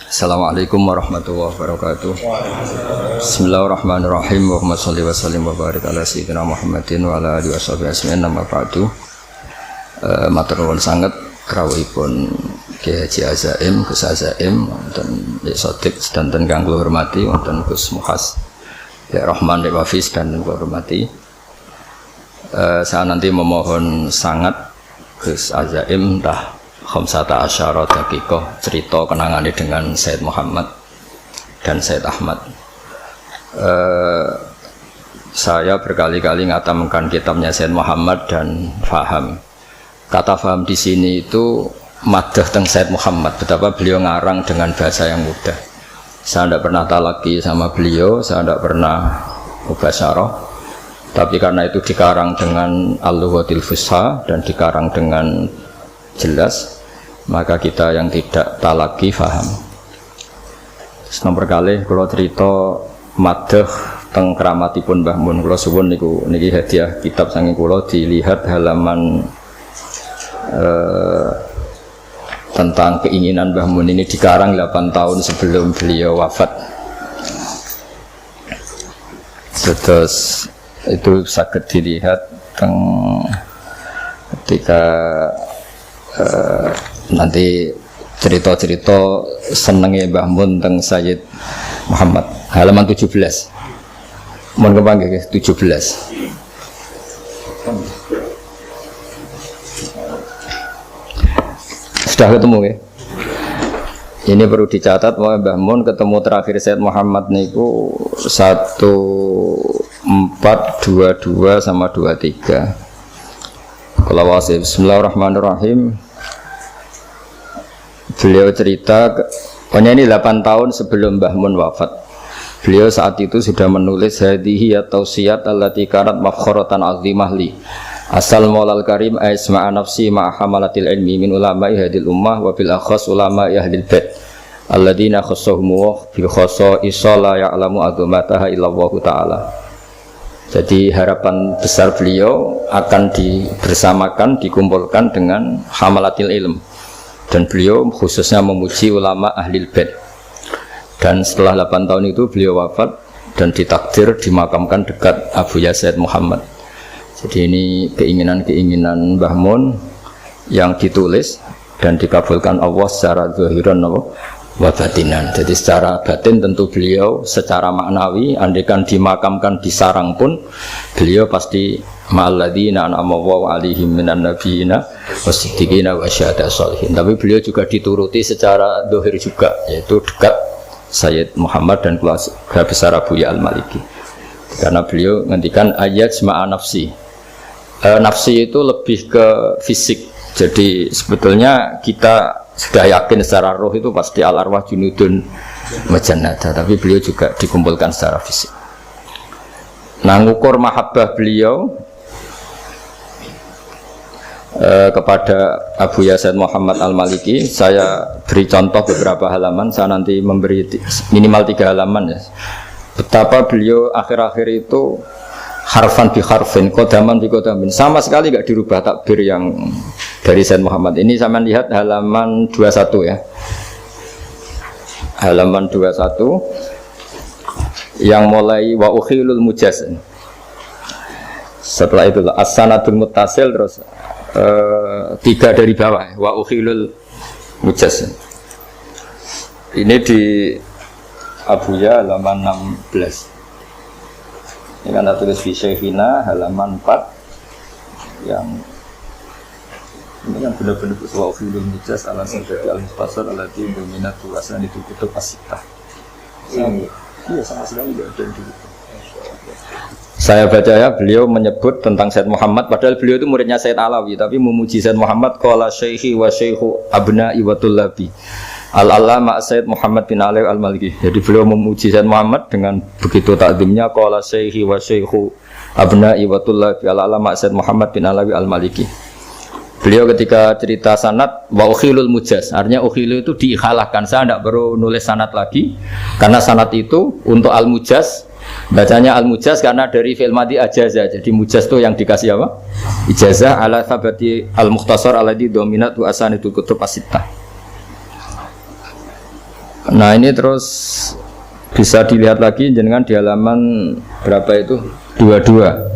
Assalamualaikum warahmatullahi wabarakatuh. Bismillahirrahmanirrahim. Allahumma sholli wa sallim wa barik ala sayyidina Muhammadin wa ala alihi washabihi ajmain. Amma ba'du. Matur nuwun sanget rawuhipun Ki Haji Azaim, Gus Azaim wonten Sodik sedanten kang kula hormati, wonten Gus Muhas, Ya Rahman Dek Wafis dan kula hormati. Saya nanti memohon sangat Gus Azaim dah khamsata asyara daqiqah cerita kenangannya dengan Sayyid Muhammad dan Sayyid Ahmad. Saya berkali-kali ngatamkan kitabnya Sayyid Muhammad dan faham. Kata faham di sini itu madah teng Sayyid Muhammad, betapa beliau ngarang dengan bahasa yang mudah. Saya tidak pernah talaki sama beliau, saya tidak pernah mubasyarah, tapi karena itu dikarang dengan al-lughatil fusha dan dikarang dengan jelas, maka kita yang tidak talaki faham. Nomor kali kalau cerita madah teng keramatipun Mbah Mun, kula suwun niku niki hadiah kitab saking kula, dilihat halaman tentang keinginan Mbah Mun ini dikarang 8 tahun sebelum beliau wafat. Terus itu sakit dilihat teng ketika nanti cerita-cerita senengnya Mbah Mun teng Sayyid Muhammad halaman 17. Mun kepanggih 17. Sudah ketemu ya. Ini perlu dicatat bahwa Mbah Mun ketemu terakhir Sayyid Muhammad niku 1422 sama 23. Kalau wasif Bismillahirrahmanirrahim. Beliau cerita, pokoknya ini 8 tahun sebelum Mbah Mun wafat. Beliau saat itu sudah menulis hadihi atau siyat allati karat mafkhoratan azimah li. Asal maulal karim aisma'a nafsi ma'a hamalatil ilmi min ulama'i hadil ummah wa bil akhas ulama'i ahlil bait. Alladina khassahumuh bil khassa isala ya'lamu azumataha illallahu ta'ala. Jadi harapan besar beliau akan dibersamakan, dikumpulkan dengan hamalatil ilm. Dan beliau khususnya memuji ulama ahlil bait. Dan setelah 8 tahun itu beliau wafat dan ditakdir dimakamkan dekat Abu Yazid Muhammad. Jadi ini keinginan-keinginan Mbah Mun yang ditulis dan dikabulkan Allah secara zahiran wa batinan. Jadi secara batin tentu beliau secara maknawi andaikan dimakamkan di sarang pun beliau pasti ma'alladzina an'ama Allahu 'alaihim minan nabiyina wasiddiqina wasyuhada'i sholihin. Tapi beliau juga dituruti secara zahir juga, yaitu dekat Sayyid Muhammad dan keluarga besar Abu Ya Al-Maliki. Karena beliau ngendikan ayat sema'a nafsi. Nafsi itu lebih ke fisik. Jadi sebetulnya kita sudah yakin secara roh itu pasti al-arwah junudun majannada, tapi beliau juga dikumpulkan secara fisik. Nah, ngukur mahabbah beliau kepada Abu Yazid Muhammad Al-Maliki, saya beri contoh beberapa halaman, saya nanti memberi minimal 3 halaman ya. Betapa beliau akhir-akhir itu harfan bi harfin, kodaman bi kodamin, sama sekali tidak dirubah takbir yang dari Sayyid Muhammad. Ini saya lihat halaman 21 ya. Halaman 21 yang mulai wa ukhilul mujaz. Setelah itu as-sanadul muttasil, terus 3 dari bawah wa ukhilul mujaz. Ini di Abuya halaman 16. Ini kan tulis fi syekhina halaman 4 yang ini kan benar-benar wa ukhilul mujaz ala sadati al-mukhtasar allati dominatu aslan itu kutub as-sittah. Iya, sama sekali tidak ada di situ. Saya baca ya, beliau menyebut tentang Sayyid Muhammad, padahal beliau itu muridnya Sayyid Alawi, tapi memuji Sayyid Muhammad, qala syekhi wa syekhu abna'i wa tullabi al-allama Sayyid Muhammad bin Ali Al-Maliki. Jadi beliau memuji Sayyid Muhammad dengan begitu takdimnya, qala syekhi wa syekhu abna'i wa tullabi al-allama Sayyid Muhammad bin Ali Al-Maliki. Beliau ketika cerita sanad wa ukhilul mujaz, artinya ukhilu itu diikhalahkan, saya tidak perlu nulis sanad lagi karena sanad itu untuk al-mujaz. Bacanya al-mujaz karena dari fi'il madhi ajazah. Jadi mujaz itu yang dikasih apa? Ijazah ala thabati al-mukhtasar alladhi dominatu asanitul kutub as-sittah. Nah ini terus bisa dilihat lagi jenengan di halaman berapa itu? 22.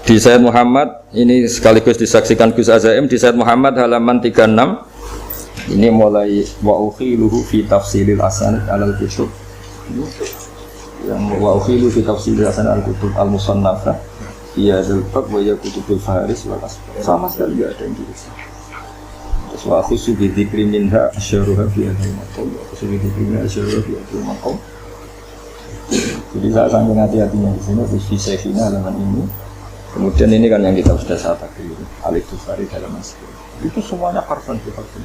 Di Sayyid Muhammad ini sekaligus disaksikan Gus Azaim di Sayyid Muhammad halaman 36. Ini mulai wa ukhiluhu fi tafsilil asanid alal kutub. Yang wa ukhilu fi tafsilil asanid al kutub al musannafah. Iya dzal-bab wa ya kutubul faris wal asbab. Sama sekali enggak ada yang gitu. Terus wa khusu bi dzikri minha asyaruha fi hadhil maqam. Khusu bi dzikri minha asyaruha fi hadhil maqam. Jadi saya sangat hati-hatinya di sini di syekhina halaman ini. Kemudian ini kan yang kita sudah saat tadi Al-Iktufari dalam masjid itu semuanya harfan harfan.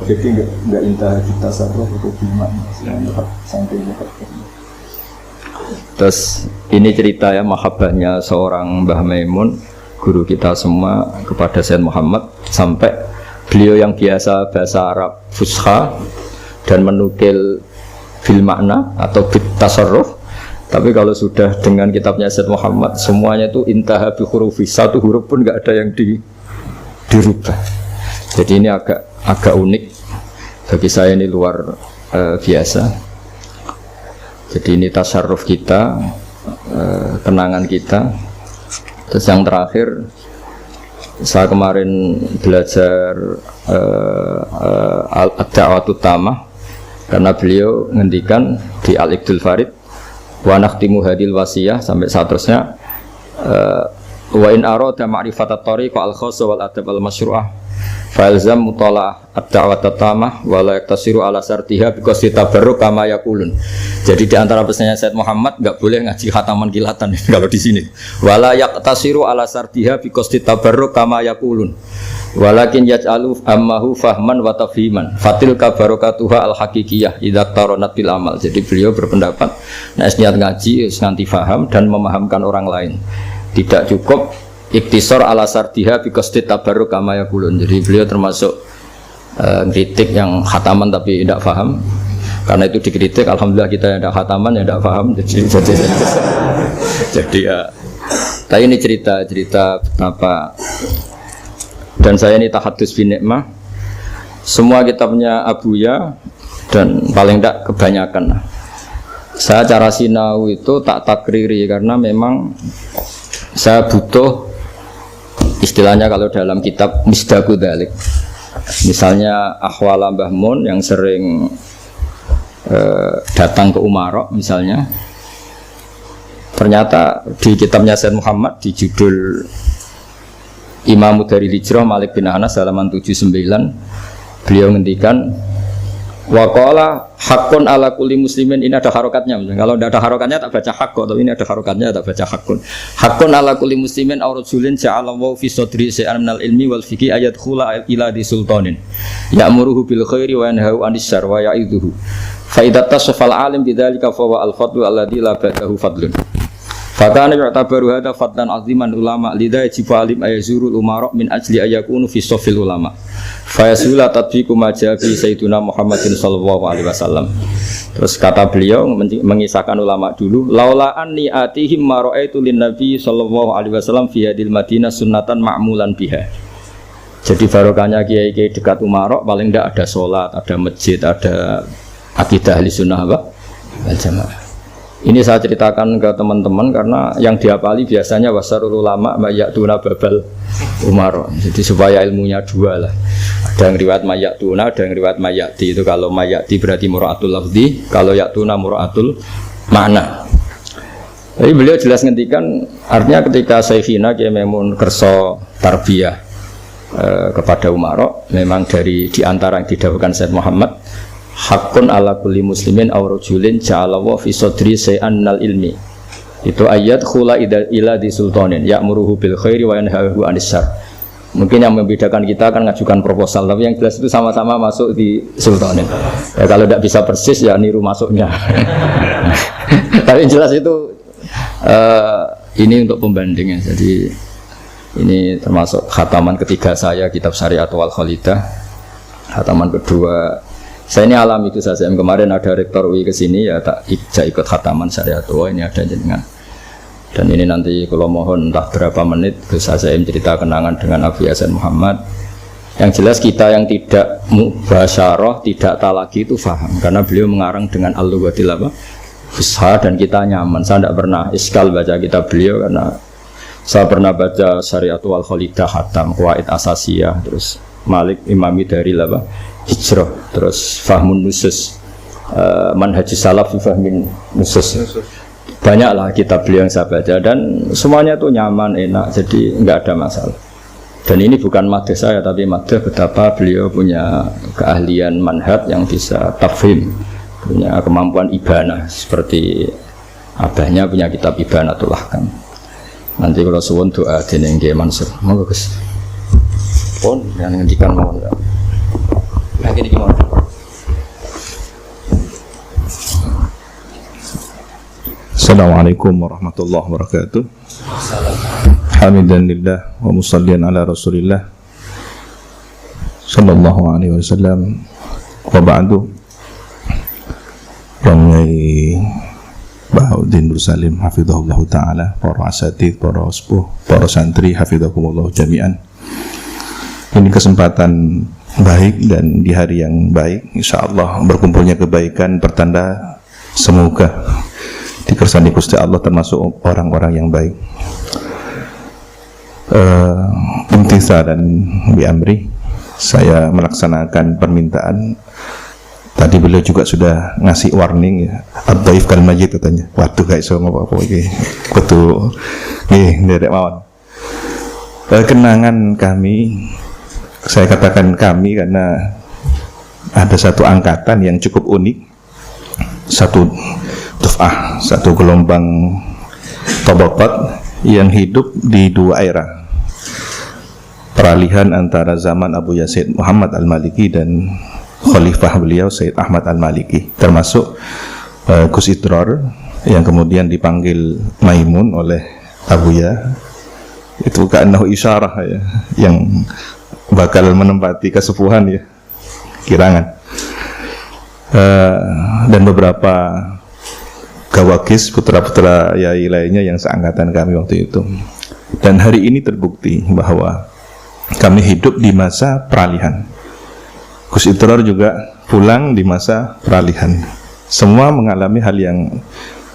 Jadi enggak intah kita sarroh atau gimana semuanya sampai dekat. Terus ini cerita ya mahabbahnya seorang Mbah Maimun guru kita semua kepada Sayyid Muhammad sampai beliau yang biasa bahasa Arab fusha dan menukil bil makna atau bit tasarruf. Tapi kalau sudah dengan kitabnya Sayyid Muhammad semuanya itu intaha bi hurufi, satu huruf pun enggak ada yang dirubah. Jadi ini agak unik bagi saya, ini luar biasa. Jadi ini tasarruf kita, kenangan kita. Terus yang terakhir saya kemarin belajar ad-da'watut tamah karena beliau ngendikan di Al-Iqdul Farid wa nakhtimu hadil wasiyah sampai seterusnya wa in arada ma'rifatat tariq al khassa wal adab al masyru'ah fa ilzam mutalaah ad-da'wat tamah wa la yaktasiru ala sartiha bi qasdi tabarruk kama yaqulun. Jadi di antara pesannya Sayyid Muhammad enggak boleh ngaji khataman kilatan kalau di sini. Wa la yaktasiru ala sartiha bi qasdi tabarruk kama yaqulun. Walakin yaj'alu ammahu fahman wa tafhiman fatil kabarokatuha al-haqiqiyah idza taronat bil amal. Jadi beliau berpendapat nek niat ngaji nganti faham dan memahamkan orang lain. Tidak cukup iktisar ala sardiha bi qasdi tabarruk kama yaqulun. Jadi beliau termasuk kritik yang khataman tapi tidak faham. Karena itu dikritik, alhamdulillah kita yang tidak khataman yang tidak faham. Jadi ya tapi ini cerita betapa. Dan saya ini tahadus bin nikmah. Semua kitabnya Abuya dan paling tidak kebanyakan. Saya cara sinau itu tak takriri karena memang saya butuh istilahnya kalau dalam kitab misdaku dzalik. Misalnya Ahwal Mbah Mun yang sering datang ke Umarok misalnya. Ternyata di kitabnya Sayyid Muhammad di judul Imam dari Hijrah Malik bin Anas halaman 79 beliau ngendikan waqala haqqun ala kulli muslimin. Ini ada harokatnya, kalau tidak ada harokatnya tak baca haqq, tapi ini ada harokatnya tak baca haqqun. Haqqun ala kulli muslimin aw rajulin ja'alallahu fi sadri shay'an minal ilmi wal fiqhi ayat khula ila di sultanin ya'muruhu bil khairi wa yanhahu 'anil syarri wa ya'idhuhu fa idza tasafal alim bidzalika fa huwa al fadlu alladzi la ba'dahu fadlun. Fakana yu'tabaru hadza fadlan 'aziman ulama lidha yajibu alim ayazurul umara min ajli ayakunu fi safil ulama. Fa yasula tatbiqu ma ja'a fi sayyidina Muhammadin sallallahu alaihi wasallam. Terus kata beliau mengisahkan ulama dulu, laula anni atihim ma ra'aitu lin nabi sallallahu alaihi wasallam fi hadil Madinah sunnatan ma'mulan biha. Jadi barokahnya kiai-kiai dekat Umarok paling tidak ada sholat, ada masjid, ada akidah ahli sunnah apa? Jamaah. Ini saya ceritakan ke teman-teman karena yang dihafali biasanya wasarul ulama mayatuna babal Umar. Jadi supaya ilmunya dua lah. Ada yang riwayat mayatuna, ada yang riwayat mayati. Itu kalau mayati berarti mura'atul lafzi, kalau yatuna mura'atul makna. Jadi beliau jelas ngendikan artinya ketika Syekhina Kiai Maimun kerso tarbiyah kepada Umar, memang dari diantara yang didhawuhkan Sayyid Muhammad hakun ala kulli muslimin aw rajulin ja'alallahu fi sadri shay'an minal ilmi. Itu ayat khula ila di sultanin ya'muruhu bil khairi wa yanhahu 'anil syarr. Mungkin yang membedakan kita akan ngajukan proposal, tapi yang jelas itu sama-sama masuk di sultanin. Ya kalau tidak bisa persis ya niru masuknya. Tapi yang jelas itu ini untuk pembandingnya. Jadi ini termasuk khataman ketiga saya kitab Syariat wal Khalidah. Khataman kedua saya ini alami itu saja. Kemarin ada rektor UI ke sini ya tak ikut khataman Syariat. Oh ini ada jenengan. Dan ini nanti kalau mohon entah berapa menit bisa saya cerita kenangan dengan Abu Hasan Muhammad. Yang jelas kita yang tidak mubasyarah, tidak talaki itu faham karena beliau mengarang dengan al-lughatil fusha dan kita nyaman. Saya tidak pernah iskal baca kitab beliau karena saya pernah baca Syariatul Khalidah Hatam, Qawaid Asasiyah, terus Malik Imami dari Hijrah, terus Fahmun Nusus, Manhajus Salaf fi Fahmin Nusus. Banyaklah kitab beliau yang saya baca dan semuanya itu nyaman, enak, jadi nggak ada masalah. Dan ini bukan madhah saya, tapi madhah betapa beliau punya keahlian manhaj yang bisa tafhim, punya kemampuan ibanah seperti abahnya punya kitab Ibanatul Ahkam. Nanti kalau suwun doa dening Nggih Mansur. Monggo Gus. Pun yang ngendikan mohon. Lagi iki mohon. Assalamualaikum warahmatullahi wabarakatuh. Hamidan lillah wa musallian ala rasulillah sallallahu alaihi wasallam wa ba'du. Ramai Bahuddin Nur Salim hafizahullah ta'ala, para asatidz, para sepuh, para santri hafizahumullah jami'an. Ini kesempatan baik dan di hari yang baik, insyaallah berkumpulnya kebaikan pertanda semoga dikersani Gusti Allah termasuk orang-orang yang baik. Imtithalan bi amri, saya melaksanakan permintaan. Tadi beliau juga sudah ngasih warning ya, ad-dhaif kal majid katanya. Waduh gak iso ngopo-opo iki. Kudu nggih nderek mawon. Kenangan kami, saya katakan kami karena ada satu angkatan yang cukup unik. Satu duf'ah, satu gelombang tabaqat yang hidup di dua era. Peralihan antara zaman Abu Yazid Muhammad Al-Maliki dan khalifah beliau Sayyid Ahmad Al-Maliki, termasuk Gus Idrar yang kemudian dipanggil Maimun oleh Abuya. Itu ka'annahu isyarah ya, yang bakal menempati kesepuhan ya, kirangan. Dan beberapa gawakis putra-putra yai lainnya yang seangkatan kami waktu itu. Dan hari ini terbukti bahwa kami hidup di masa peralihan. Gus Idrar juga pulang di masa peralihan. Semua mengalami hal yang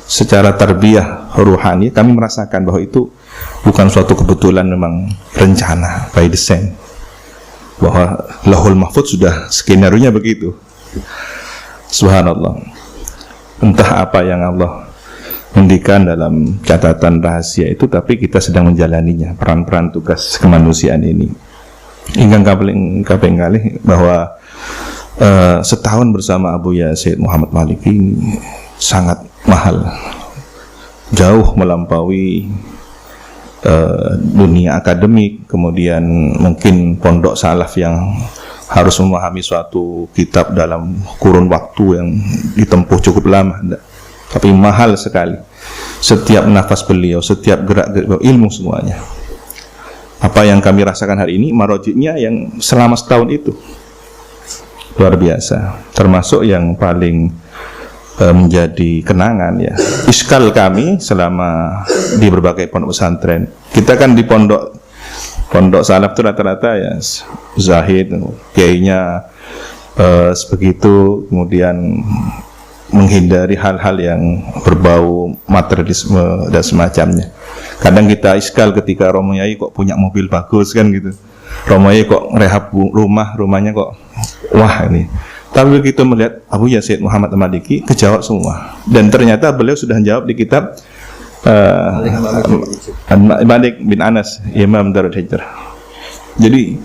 secara tarbiyah ruhani kami merasakan bahwa itu bukan suatu kebetulan, memang rencana by design, bahwa Lauhul Mahfuz sudah skenario-nya begitu. Subhanallah. Entah apa yang Allah mendikan dalam catatan rahasia itu, tapi kita sedang menjalaninya, peran-peran tugas kemanusiaan ini. Hingga kaping kali bahwa setahun bersama Abu Yazid Muhammad Maliki sangat mahal, jauh melampaui dunia akademik, kemudian mungkin pondok salaf yang harus memahami suatu kitab dalam kurun waktu yang ditempuh cukup lama, tapi mahal sekali. Setiap nafas beliau, setiap gerak-gerik ilmu semuanya. Apa yang kami rasakan hari ini, marojiknya yang selama setahun itu luar biasa. Termasuk yang paling menjadi kenangan ya, iskal kami selama di berbagai pondok pesantren. Kita kan di pondok salaf itu rata-rata ya zahid, kiainya sebegitu, kemudian menghindari hal-hal yang berbau materialisme dan semacamnya. Kadang kita iskal ketika Romo Yai kok punya mobil bagus kan gitu, Romo Yai kok rehab rumahnya kok wah ini. Tapi begitu melihat Abu Yazid Muhammad Al-Maliki, kejawab semua. Dan ternyata beliau sudah jawab di kitab Malik bin Anas, Imam Darul Hijrah. Jadi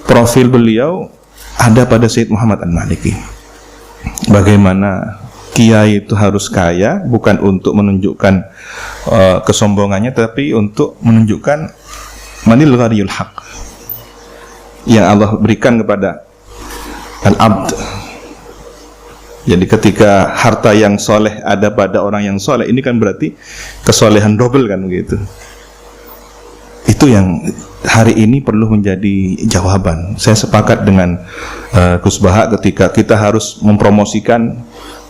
profil beliau ada pada Sayyid Muhammad Al-Maliki. Bagaimana kiai itu harus kaya, bukan untuk menunjukkan kesombongannya, tapi untuk menunjukkan manil ghariyul haq yang Allah berikan kepada al-abd. Jadi ketika harta yang soleh ada pada orang yang soleh, ini kan berarti kesolehan double kan begitu. Itu yang hari ini perlu menjadi jawaban. Saya sepakat dengan Gus Bahak ketika kita harus mempromosikan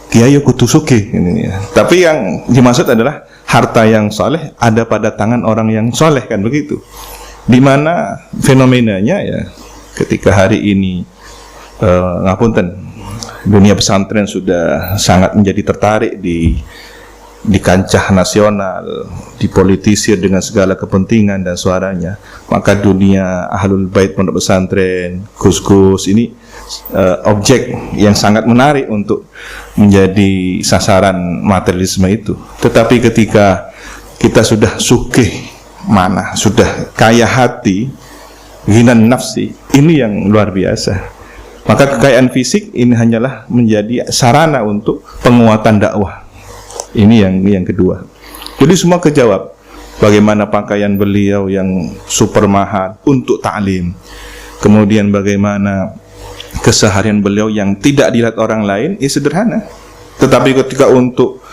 Kiai kudu sugih ini ya. Tapi yang dimaksud adalah harta yang soleh ada pada tangan orang yang soleh, kan begitu. Di mana fenomenanya ya, ketika hari ini ngapunten, dunia pesantren sudah sangat menjadi tertarik di kancah nasional, dipolitisir dengan segala kepentingan dan suaranya, maka dunia ahlul bait pondok pesantren, gus-gus ini objek yang sangat menarik untuk menjadi sasaran materialisme itu. Tetapi ketika kita sudah sugih mana, sudah kaya hati, ghinan nafsi, ini yang luar biasa. Maka kekayaan fisik ini hanyalah menjadi sarana untuk penguatan dakwah. Ini yang kedua. Jadi semua kejawab. Bagaimana pakaian beliau yang super mahal untuk ta'lim. Kemudian bagaimana keseharian beliau yang tidak dilihat orang lain, sederhana. Tetapi ketika untuk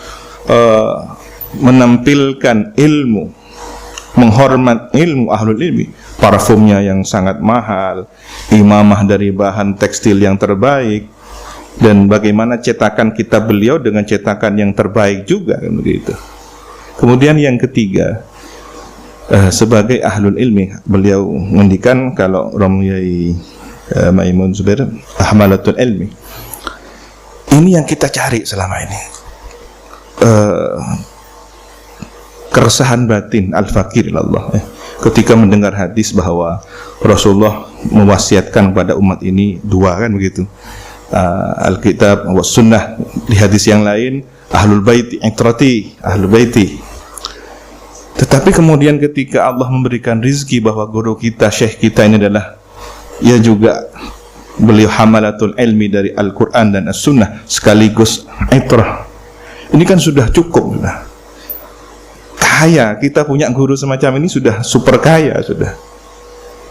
menampilkan ilmu, menghormat ilmu ahlul ilmi, parfumnya yang sangat mahal, imamah dari bahan tekstil yang terbaik, dan bagaimana cetakan kitab beliau dengan cetakan yang terbaik juga, kan begitu. Kemudian yang ketiga, sebagai ahlul ilmi, beliau mengendikan kalau Romyai Maimun Zubair ahmalatul ilmi, ini yang kita cari selama ini, keresahan batin al-fakir ilallah, ketika mendengar hadis bahwa Rasulullah mewasiatkan pada umat ini dua, kan begitu, Alkitab wa sunnah. Di hadis yang lain ahlul baiti itrati, ahlul baiti. Tetapi kemudian ketika Allah memberikan rizki bahwa guru kita, syekh kita ini adalah, ia juga beliau hamalatul ilmi dari Al-Quran dan As-Sunnah sekaligus itrah, ini kan sudah cukup, kaya. Kita punya guru semacam ini sudah super kaya, sudah.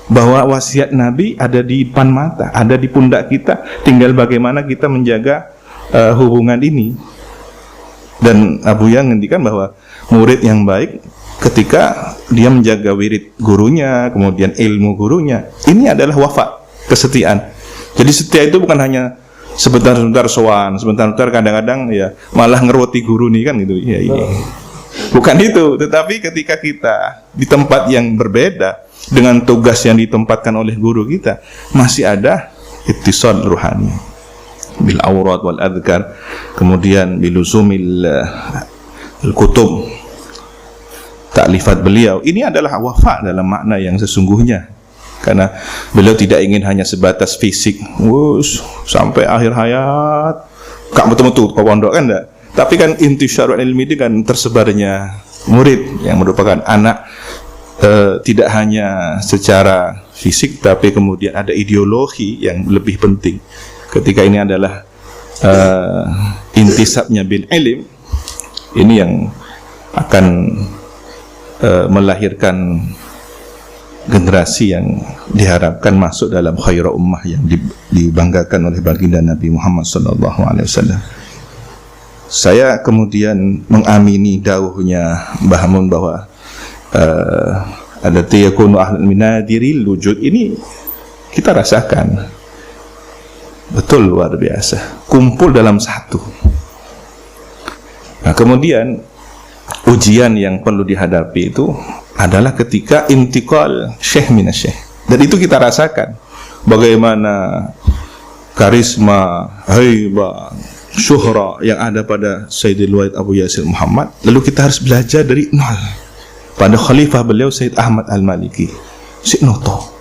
Bahwa wasiat Nabi ada di depan mata, ada di pundak kita, tinggal bagaimana kita menjaga hubungan ini. Dan Abu Yang ngendikan bahwa murid yang baik ketika dia menjaga wirid gurunya, kemudian ilmu gurunya, ini adalah wafa, kesetiaan. Jadi setia itu bukan hanya sebentar-sebentar sowan, sebentar-sebentar kadang-kadang ya malah ngeroti guru nih, kan gitu. Ya, ini bukan itu, tetapi ketika kita di tempat yang berbeda dengan tugas yang ditempatkan oleh guru kita, masih ada ittisal ruhani bil awrat wal adhkar, kemudian biluzumil kutub, taklifat beliau. Ini adalah wafa dalam makna yang sesungguhnya, karena beliau tidak ingin hanya sebatas fisik, sampai akhir hayat gak betul-betul ke pondok, kan enggak. Tapi kan intisyarul ilmi itu kan tersebarnya murid yang merupakan anak, tidak hanya secara fisik, tapi kemudian ada ideologi yang lebih penting. Ketika ini adalah intisabnya bil ilm, ini yang akan melahirkan generasi yang diharapkan masuk dalam khairul ummah yang dibanggakan oleh baginda Nabi Muhammad SAW. Saya kemudian mengamini dawuhnya Mbah Mun bahwa ada tiyakunu ahlul minadiril wujud, ini kita rasakan betul luar biasa, kumpul dalam satu. Nah, kemudian ujian yang perlu dihadapi itu adalah ketika intiqal syekh minasyekh, dan itu kita rasakan bagaimana karisma, haibah, syuhra yang ada pada Sayyidil Wahid Abu Yasir Muhammad. Lalu kita harus belajar dari nol pada khalifah beliau Sayyid Ahmad Al-Maliki, si Noto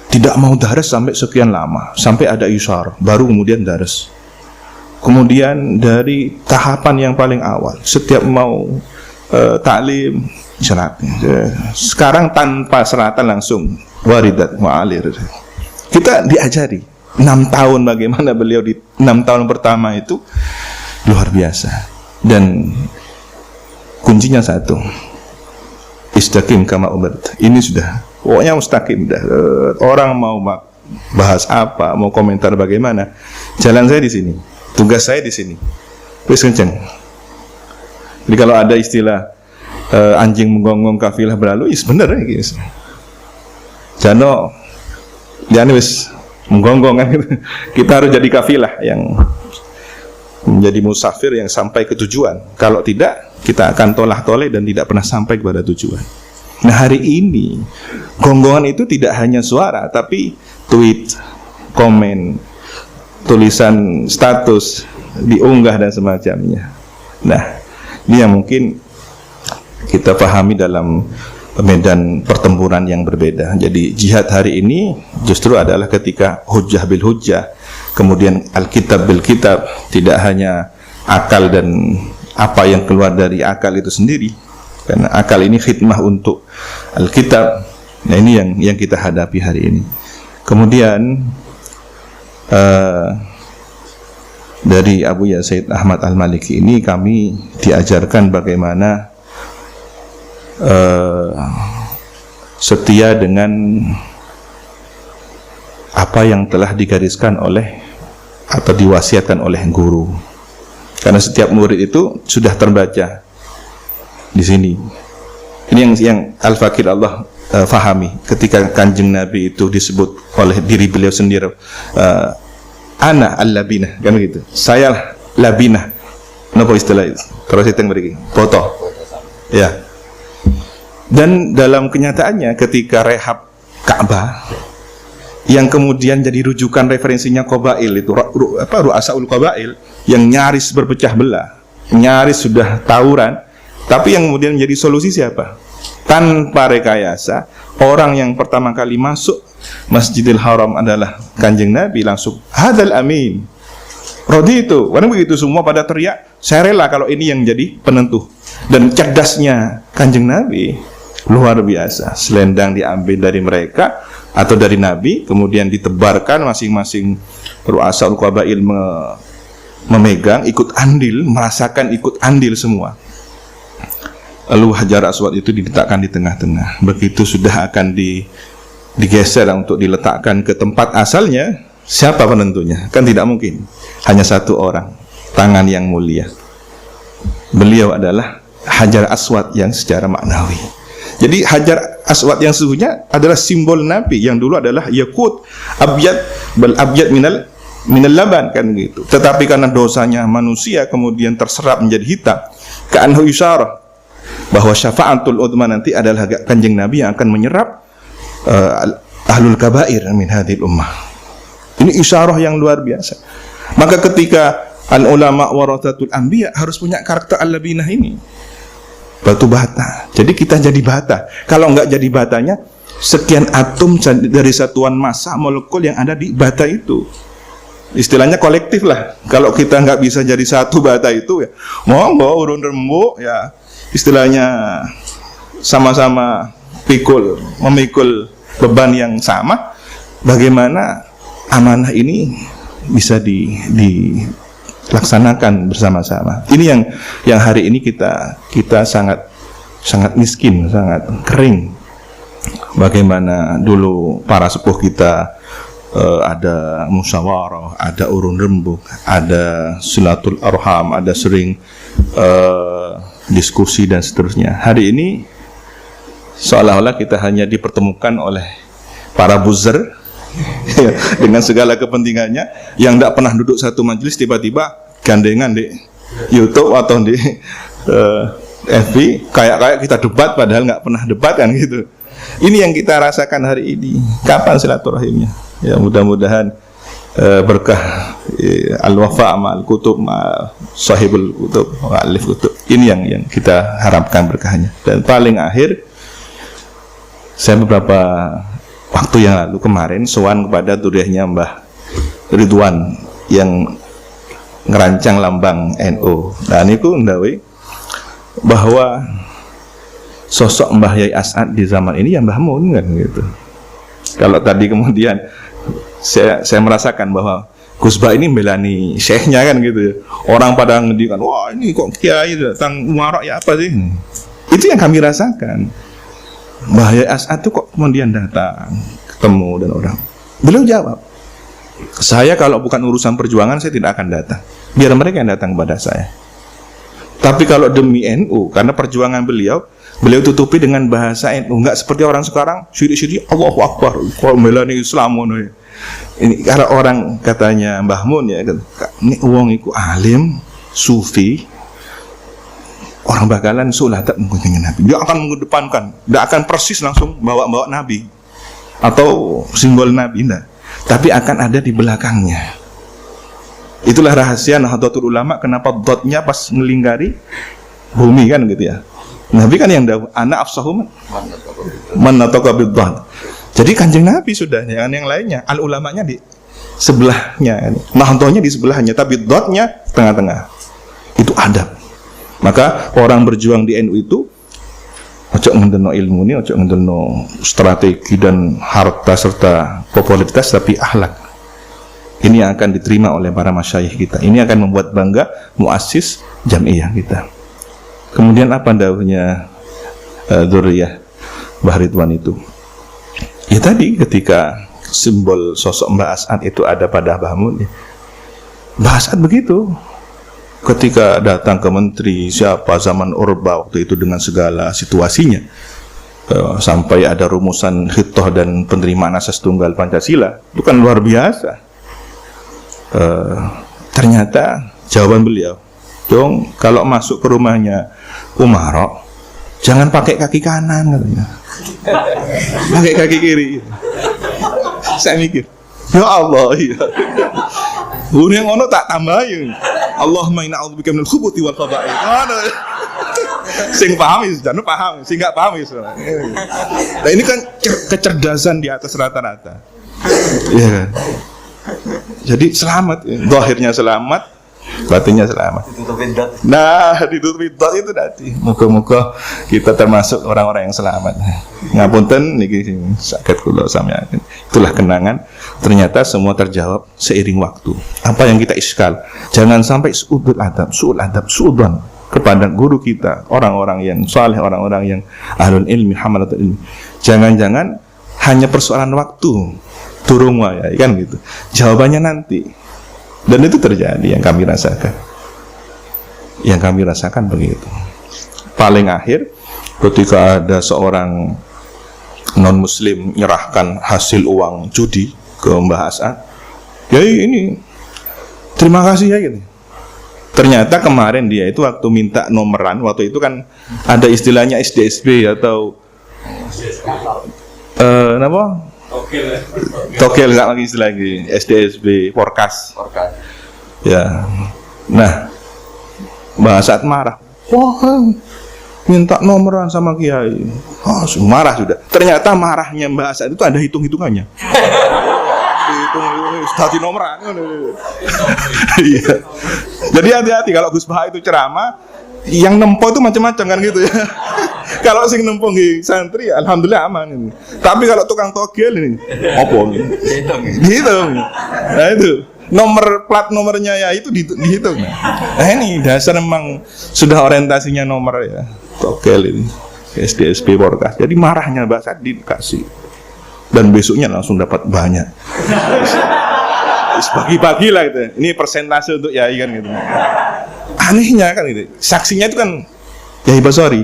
tidak mau daras sampai sekian lama, sampai ada isyarah baru kemudian daras. Kemudian dari tahapan yang paling awal, setiap mau taklim syarat, sekarang tanpa seratan langsung waridat wa'alir. Kita diajari 6 tahun bagaimana beliau di 6 tahun pertama itu luar biasa. Dan kuncinya satu, istaqim kama umirt. Ini sudah pokoknya mustaqim dah. Orang mau bahas apa, mau komentar bagaimana, jalan saya di sini, tugas saya di sini, wis kenceng. Jadi kalau ada istilah anjing menggonggong kafilah berlalu, is bener ya guys. Jano jangan wis menggonggong kan. Kita harus jadi kafilah yang menjadi musafir yang sampai ke tujuan. Kalau tidak, kita akan tolak-toleh dan tidak pernah sampai kepada tujuan. Nah, hari ini gonggongan itu tidak hanya suara, tapi tweet, komen, tulisan status, diunggah dan semacamnya. Nah, ini yang mungkin kita pahami dalam medan pertempuran yang berbeda. Jadi jihad hari ini justru adalah ketika hujjah bil hujjah, kemudian alkitab bil kitab, tidak hanya akal dan apa yang keluar dari akal itu sendiri, karena akal ini khidmah untuk alkitab. Nah, ini yang kita hadapi hari ini. Kemudian dari Abu Yazid Ahmad Al-Maliki ini kami diajarkan bagaimana setia dengan apa yang telah digariskan oleh atau diwasiatkan oleh guru. Karena setiap murid itu sudah terbaca di sini. Ini yang Al-Fakir Allah fahami ketika Kanjeng Nabi itu disebut oleh diri beliau sendiri, ana al-labinah, kan begitu. Saya labinah. Napa istilah itu? Terus itu yang beri foto. Ya. Dan dalam kenyataannya ketika rehab Ka'bah yang kemudian jadi rujukan referensinya Qabail itu Ru'asaul Qabail yang nyaris berpecah belah, nyaris sudah tawuran, tapi yang kemudian menjadi solusi siapa? Tanpa rekayasa, orang yang pertama kali masuk Masjidil Haram adalah Kanjeng Nabi, langsung hadzal amin. Rodi itu, karena begitu semua pada teriak, saya rela kalau ini yang jadi penentu. Dan cerdasnya Kanjeng Nabi luar biasa. Selendang diambil dari mereka atau dari Nabi, kemudian ditebarkan masing-masing Ru'asaul Qabail memegang, ikut andil, merasakan ikut andil semua. Lalu Hajar Aswad itu diletakkan di tengah-tengah. Begitu sudah akan digeser untuk diletakkan ke tempat asalnya, siapa penentunya? Kan tidak mungkin. Hanya satu orang, tangan yang mulia. Beliau adalah Hajar Aswad yang secara maknawi. Jadi Hajar Aswad yang sesungguhnya adalah simbol Nabi yang dulu adalah yakut abyad bal abyad minal laban, kan gitu. Tetapi karena dosanya manusia kemudian terserap menjadi hitam. Ka'anhu isyarah bahwa syafa'atul udma nanti adalah Kanjeng Nabi yang akan menyerap ahlul kabair min hadhil ummah. Ini isyarah yang luar biasa. Maka ketika al ulama warathatul anbiya harus punya karakter al-labinah ini, batu bata. Jadi kita jadi bata. Kalau enggak jadi batanya, sekian atom dari satuan massa molekul yang ada di bata itu. Istilahnya kolektif lah. Kalau kita enggak bisa jadi satu bata itu, ya monggo urun rembuk, ya istilahnya sama-sama memikul beban yang sama. Bagaimana amanah ini bisa dilaksanakan bersama-sama. Ini yang hari ini kita sangat miskin, sangat kering. Bagaimana dulu para sepuh kita ada musyawarah, ada urun rembuk, ada silatul arham, ada sering diskusi dan seterusnya. Hari ini seolah-olah kita hanya dipertemukan oleh para buzzer dengan segala kepentingannya, yang tidak pernah duduk satu majelis tiba-tiba gandengan di YouTube atau di FB kayak kita debat padahal nggak pernah debat, kan gitu. Ini yang kita rasakan hari ini. Kapan silaturahimnya? Ya mudah-mudahan berkah al-wafa ma'al kutub sahibul kutub alif kutub. Ini yang kita harapkan berkahnya. Dan paling akhir, saya beberapa waktu yang lalu kemarin sowan kepada duriahnya Mbah Ridwan yang ngerancang lambang NU. Nah niku ndawi bahwa sosok Mbah Yai As'ad di zaman ini ya Mbah Mun, kan gitu. Kalau tadi kemudian saya merasakan bahwa Gusbah ini melani syekhnya, kan gitu. Orang pada ngedikan, wah ini kok kiai datang umarok ya apa sih? Itu yang kami rasakan. Mbah Yai As'ad itu kok kemudian datang ketemu dan orang. Beliau jawab, saya kalau bukan urusan perjuangan saya tidak akan datang. Biar mereka yang datang kepada saya. Tapi kalau demi NU, karena perjuangan beliau tutupi dengan bahasa NU, nggak seperti orang sekarang syirik-syirik Allahu Akbar, kalau melani Islam ya. Ini karena orang katanya Mbah Mun ya, ini wong iku alim, sufi, orang bakalan suul adab menggunjungi Nabi. Dia akan mengedepankan, tidak akan persis langsung bawa Nabi atau simbol Nabi, enggak. Tapi akan ada di belakangnya. Itulah rahasia Nahdlatul Ulama, kenapa dotnya pas ngelingkari bumi kan gitu ya. Nabi kan yang dahulu, ana afsahu man nataqa bid-dhat. Jadi Kanjeng Nabi sudah, jangan yang lainnya. Al ulamanya di sebelahnya, Nahdlahnya di sebelahnya, tapi dotnya tengah-tengah. Itu adab. Maka orang berjuang di NU itu ojo ngendelno ilmu ini, ojo ngendelno strategi dan harta serta popularitas, tapi akhlak. Ini yang akan diterima oleh para masyayikh kita. Ini akan membuat bangga muassis jamiah kita. Kemudian apa dawuhnya Dzurriyah Mbah Ridwan itu? Ya tadi ketika simbol sosok Mbah As'ad itu ada pada Mbah Mun, Mbah As'ad begitu. Ketika datang ke menteri siapa zaman Orba waktu itu dengan segala situasinya, sampai ada rumusan khitoh dan penerimaan asas tunggal Pancasila, itu kan luar biasa. Ternyata jawaban beliau, dong kalau masuk ke rumahnya Umarok jangan pakai kaki kanan katanya, pakai kaki kiri. Saya mikir, ya Allah, iya. Yang ngono tak tambahin. Allahumma inna a'udzubika minal khubuthi wal khaba'ith. Sing paham wis, jan paham, sing enggak paham wis. Nah ini kan kecerdasan di atas rata-rata. Iya kan? Jadi selamat, zahirnya selamat, batinnya selamat. Ditutupin dot. Nah, ditutupin dot itu tadi. Muga-muga kita termasuk orang-orang yang selamat. Ngapunten niki saged kula sampeyan. Itulah kenangan. Ternyata semua terjawab seiring waktu. Apa yang kita iskal, jangan sampai suul adab, suudzon kepada guru kita, orang-orang yang saleh, orang-orang yang ahlul ilmi, hamalatul ilmi. Jangan-jangan hanya persoalan waktu. Turung ya, kan gitu. Jawabannya nanti. Dan itu terjadi yang kami rasakan. Yang kami rasakan begitu. Paling akhir ketika ada seorang non-muslim menyerahkan hasil uang judi ke Mbah As'ad, ya ini terima kasih ya gitu. Ternyata kemarin dia itu waktu minta nomeran, waktu itu kan ada istilahnya SDSB atau apa? Togel nggak lagi istilah lagi, SDSB, Porkas. Ya, nah Mbah As'ad marah. Wah, minta nomeran sama Kiai. Oh, marah sudah. Ternyata marahnya Mbah As'ad itu ada hitung-hitungannya. Tadi nomeran. Iya. Jadi hati-hati kalau Gus Baha itu ceramah, yang nempo itu macam-macam kan gitu ya. Kalau sing nempung di santri, alhamdulillah aman ini. Tapi kalau tukang togel ini, apa? Dihitung. Nah itu nomor plat nomornya ya itu dihitung. Nah ini dasar memang sudah orientasinya nomor ya, togel ini, SDSB Porkas. Jadi marahnya Mbak As'ad dikasih, dan besoknya langsung dapat banyak. Bagi-bagi lah gitu. Ini persentase untuk Yai kan gitu. Anehnya kan gitu. Saksinya itu kan Yai Basori.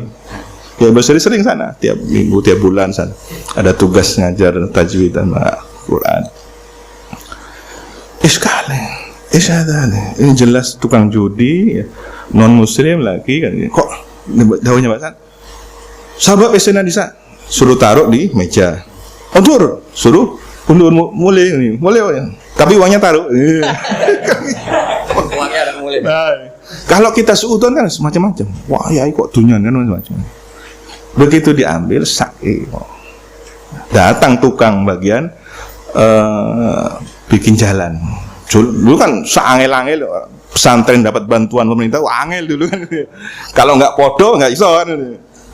Yai Basori sering sana, tiap minggu, tiap bulan sana. Ada tugas ngajar tajwid sama Quran. Ini jelas tukang judi, non muslim lagi kan. Kok daunnya Pak? Sahabat pesenan bisa suruh taruh di meja. Undur, suruh undur mulai. Tapi uangnya taruh. Uangnya ada mulai. Nah, kalau kita suudon kan semacam-macam. Wah, ya kok dunyan kan macam-macam. Begitu diambil sakit. Datang tukang bagian bikin jalan. Dulu kan seangel-angel pesantren dapat bantuan pemerintah, angel dulu kan. Kalau nggak podo nggak iso kan.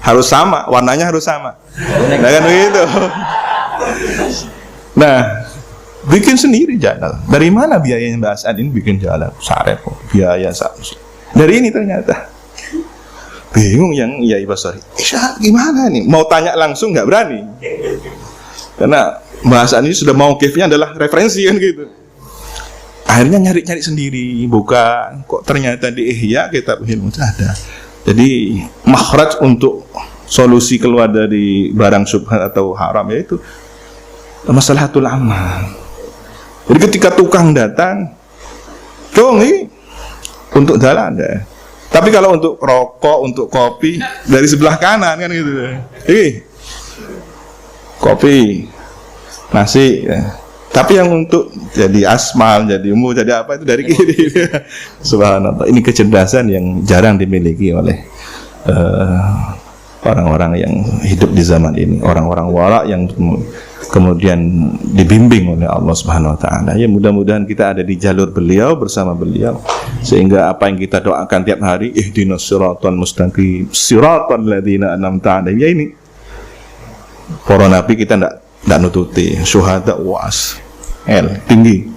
Harus sama, warnanya harus sama. Nah kan begitu. Nah, bikin sendiri jalan. Dari mana biayanya Mbak As'ad ini bikin jalan? Sarep biaya satu. Dari ini ternyata. Bingung yang Yai Basori. Gimana nih? Mau tanya langsung nggak berani. Karena Mbak As'ad ini sudah mau give-nya adalah referensi kan gitu. Akhirnya nyari-nyari sendiri, buka. Kok ternyata di Ihya Kitab Ilmu ada. Jadi makhraj untuk solusi keluar dari barang syubhat atau haram yaitu maslahatul amal. Jadi ketika tukang datang, dong ini untuk jalan deh. Tapi kalau untuk rokok, untuk kopi dari sebelah kanan kan gitu. Kopi, nasi. Ya. Tapi yang untuk jadi asmal, jadi umum, jadi apa itu dari kiri. Subhanallah. Ini kecerdasan yang jarang dimiliki oleh orang-orang yang hidup di zaman ini, orang-orang wara yang kemudian dibimbing oleh Allah Subhanahu wa taala. Ya mudah-mudahan kita ada di jalur beliau, bersama beliau, sehingga apa yang kita doakan tiap hari, ihdinas siratal mustaqim, siratal ladzina an'amta 'alaihim. Ya ini para nabi kita tidak nututi, syuhada was tinggi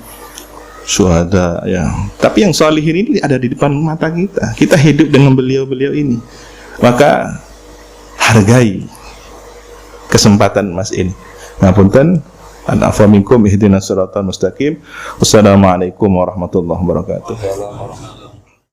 syuhada ya. Tapi yang salihin ini ada di depan mata kita. Kita hidup dengan beliau-beliau ini. Maka hargai kesempatan Mas ini. Ngapunten, an afa minkum ihdinas siratal mustaqim. Wassalamualaikum warahmatullahi wabarakatuh.